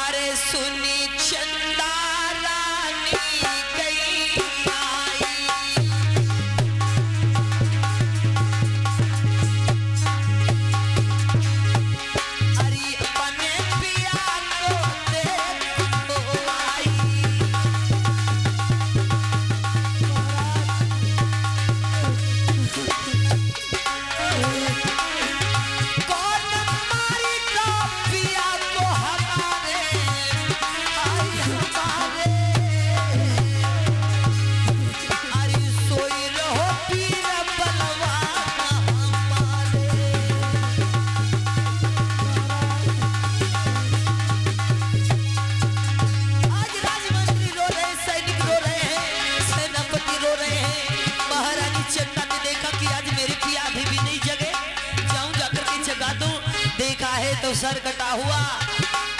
तो सर कटा हुआ,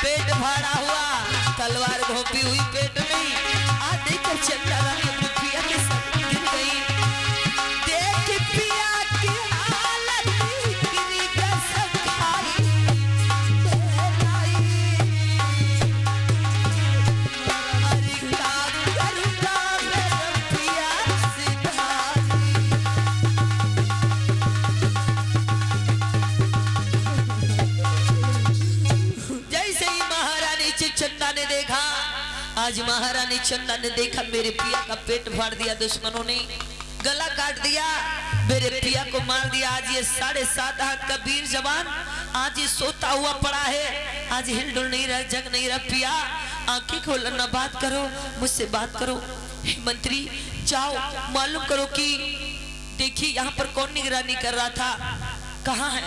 पेट फाड़ा हुआ, तलवार घोंपी हुई पेट में। आज देखकर चंदा रानी अपनी पिया के साथ गिर गई। देख पिया की हालत, गिरी कसम खाई तेलाई। अरे का करूँगा मेरा पिया सिधारी। जैसे ही महारानी चंदा ने देखा, आज महारानी चंदा ने देखा मेरे पिया का पेट फाड़ दिया दुश्मनों ने, गला काट दिया, मेरे पिया को मार दिया। आज ये 7.5 हाथ का वीर जवान आज ये सोता हुआ पड़ा है, आज हिलडुल नहीं रहा, जग नहीं रहा। पिया आंखें खोलो ना, बात करो मुझसे, बात करो। हे मंत्री जाओ मालूम करो कि देखिए यहाँ पर कौन निगरानी कर रहा था, कहाँ है।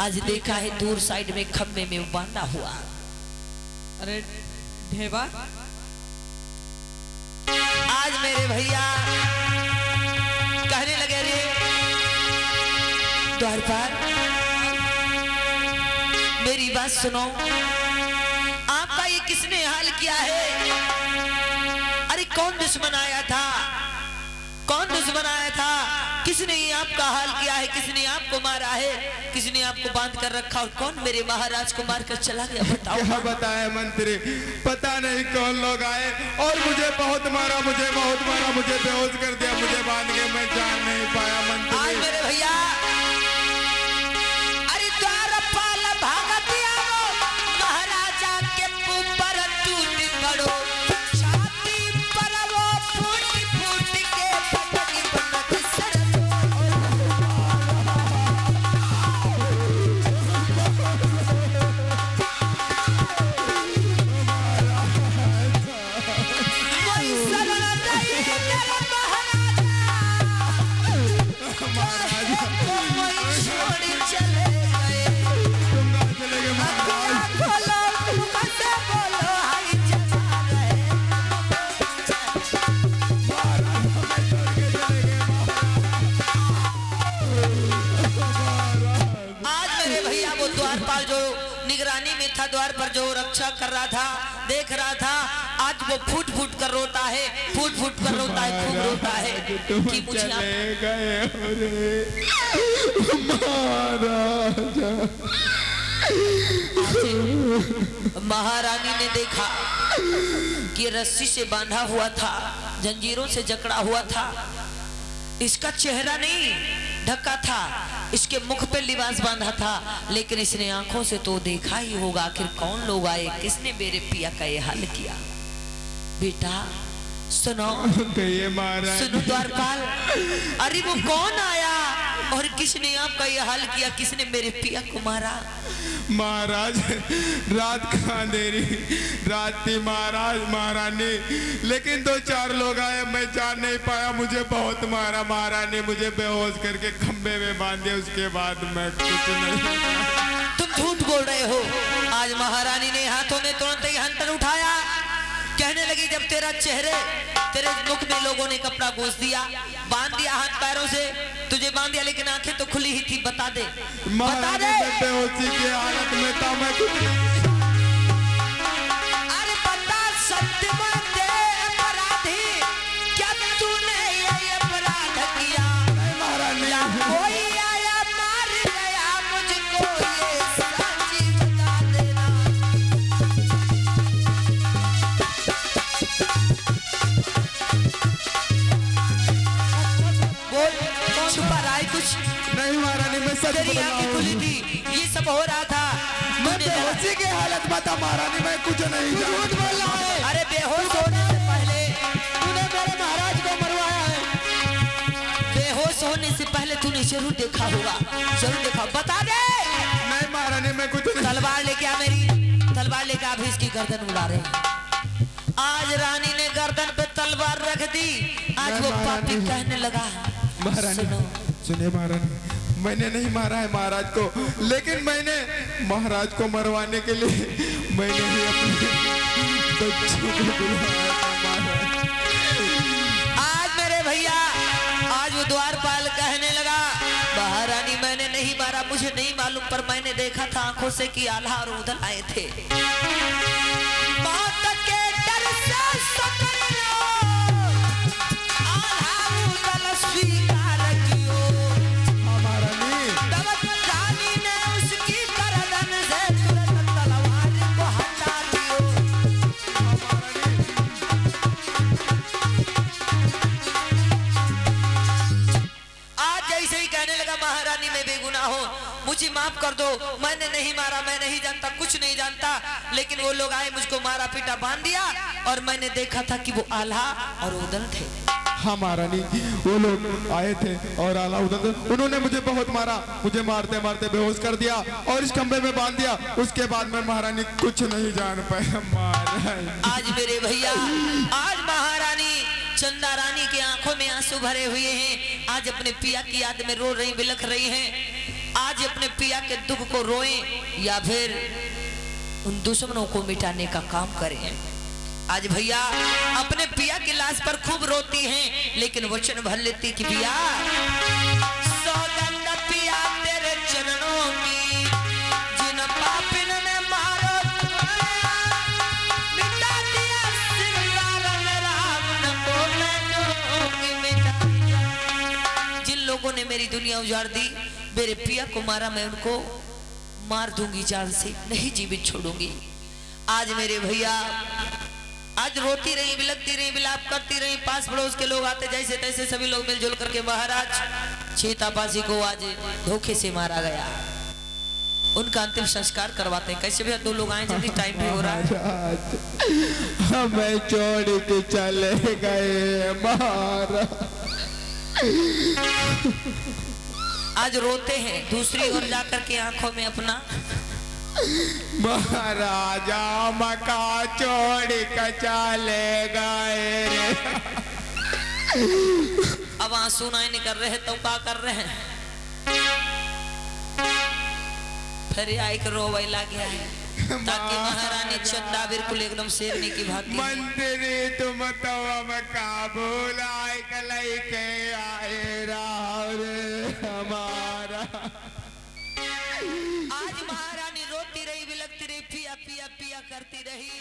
आज देखा है दूर साइड में खम्भे में वो बांधा हुआ। अरे ढेबा, आज मेरे भैया कहने लगे, रे द्वारपाल मेरी बात सुनो, आपका ये किसने हाल किया है? अरे कौन दुश्मन आया था, कौन दुश्मन आया था, किसने ये आपका हाल किया है, किसने आपको मारा है, किसने आपको बांध कर रखा, और कौन मेरे महाराज को मार कर चला गया? बताओ। क्या बताया मंत्री, पता नहीं कौन लोग आए और मुझे बहुत मारा, मुझे बहुत मारा, मुझे बेहोश कर दिया, मुझे बांध के मैं जान नहीं पाया आज मंत्री। मेरे भैया अरे द्वारपाल भागत आओ, महाराजा के ऊपर टूट पड़ो, छाती पर वो फूट फूट के पटरी बनक सड़ो। कोई शरण नहीं तेरा महाराजा, कोई छोड़ चले गए। तुम कहाँ चले गए महाराज? खोलो मुझसे बोलो, हाय चला रहे। आज मेरे भैया वो द्वारपाल जो निगरानी में था, द्वार पर जो रक्षा कर रहा था, देख रहा था, आज वो फूट फूट कर रोता है, फूट फूट कर रोता है, खूब रोता है तुम कि मुझे आप चले गए रे महाराजा। महारानी ने देखा कि रस्सी से बांधा हुआ था, जंजीरों से जकड़ा हुआ था, इसका चेहरा नहीं ढका था, इसके मुख पे लिबास बांधा था, लेकिन इसने आंखों से तो देखा ही होगा आखिर कौन लोग आए, किसने मेरे पिया का ये हाल किया। बेटा सुनो, ये महाराज, सुनो द्वारपाल, अरे वो कौन आया और किसने आपका ये हाल किया, किसने मेरे पिया को मारा? महाराज रात का अंधेरी रात थी महाराज, महारानी, लेकिन 2-4 लोग आए, मैं जान नहीं पाया, मुझे बहुत मारा, महारानी मुझे बेहोश करके खंबे में बांध दिया, उसके बाद मैं कुछ नहीं। तुम झूठ बोल रहे हो। आज महारानी ने हाथों में तुरंत ही हंटर उठाया, कहने लगी जब तेरा चेहरे, तेरे मुख में लोगों ने कपड़ा गोस दिया, बांध दिया हाथ पैरों से, तुझे बांध दिया, लेकिन आंखें तो खुली ही थी, बता दे, बता महारानी दे। मैं बेहोशी की हालत में था, मैं कुछ नहीं। अरे बता सत्य में दे अपराधी, क्या तूने ये अपराध किया? महारानी या कोई आया मार गया मुझको, ये सच्ची बता देना। बोल, छुपा रहा है कुछ? नहीं महारानी, मैं सच तेरी बोल रहा आंखें खुली हूँ। थी, ये सब हो रहा था, मैं तूने जरा- बेहोशी की हालत में था महारानी, मैं कुछ नहीं जानता। अरे बेहोश होने से पहले तूने मेरे महाराज को मरवाया है, बेहोश होने से पहले तूने जरूर देखा होगा, जरूर देखा, बता दे। नहीं महारानी, मैं कुछ नहीं। तलवार लेके आ, मेरी तलवार लेके आ, अभी इसकी गर्दन उड़ा रहे हैं। आज रानी ने गर्दन पे तलवार रख दी, आज वो पापी कहने लगा। महारानी सुनो, सुनिए महारानी, मैंने नहीं मारा है महाराज को, लेकिन मैंने महाराज को मरवाने के लिए मैंने ही अपने बच्चों को बुलाया था महाराज। आज मेरे भैया, आज वो द्वारपाल कहने लगा, महारानी मैंने नहीं मारा, मुझे नहीं मालूम, पर मैंने देखा था आंखों से कि आल्हा और उदल आए थे। मौत के डर से सतरियो, आल्हा उदल स्वीकार कियो। तब रानी ने उसकी गर्दन से तुरंत तलवार को हटा दियो। आज जैसे ही कहने लगा महारानी मैं बेगुनाह हूँ, मुझे माफ कर दो, मैंने नहीं मारा, मैं नहीं जानता, कुछ नहीं जानता, लेकिन वो लोग आए, मुझको मारा पीटा बांध दिया और मैंने देखा था कि वो आल्हा और उदल थे। हाँ महारानी, वो लोग आए थे और आला उदल, उन्होंने मुझे बहुत मारा, मुझे मारते मारते बेहोश कर दिया और इस कमरे में बांध दिया। उसके बाद मैं महारानी कुछ नहीं जान पाया महारानी। आज मेरे भैया, आज महारानी चंदा रानी की आंखों में आंसू भरे हुए हैं। आज अपने पिया की याद में रो रही, बिलख रही हैं। आज अपने पिया के दुख को रोएं या फिर उन दुश्मनों को मिटाने का काम करें। आज भैया अपने पिया की लाश पर खूब रोती हैं, लेकिन वचन भर लेती कि पिया, सौगंध पिया तेरे चरणों की, जिन पापिन ने मारो मिटा दिया सिंगार मेरा, उनको मैं दूंगी मिटा दिया। जिन लोगों ने मेरी दुनिया उजाड़ दी, मेरे पिया को मारा, मैं उनको मार दूंगी, जान से नहीं जीवित छोड़ूंगी। आज मेरे भैया आज रोती रही, बिलखती रही, विलाप करती रही। पास पड़ोस के लोग आते, जैसे तैसे सभी लोग मिलजुल करके महाराज चीतापासी को आज धोखे से मारा गया। उनका अंतिम संस्कार करवाते हैं। कैसे भैया, दो लोग आए, जल्दी टाइम भी हो रहा है। हमें छोड़ के चले गए महाराज। आज रोते हैं, दूसरी ओर जाकर के आंखों में अपना महाराजा मका छोड़ के चले गए रे। अब आंसू नहीं निकल रहे तो क्या कर रहे हैं? फिर आई के रोवे लग गया है, ताकि महारानी चंदा बिल्कुल एकदम शेरनी की भांति। मंदिरी तुम तो मका बुलाए के लेके आए राव रे हमारा। आज महारानी रोती रही, बिलखती रही, पिया पिया पिया करती रही।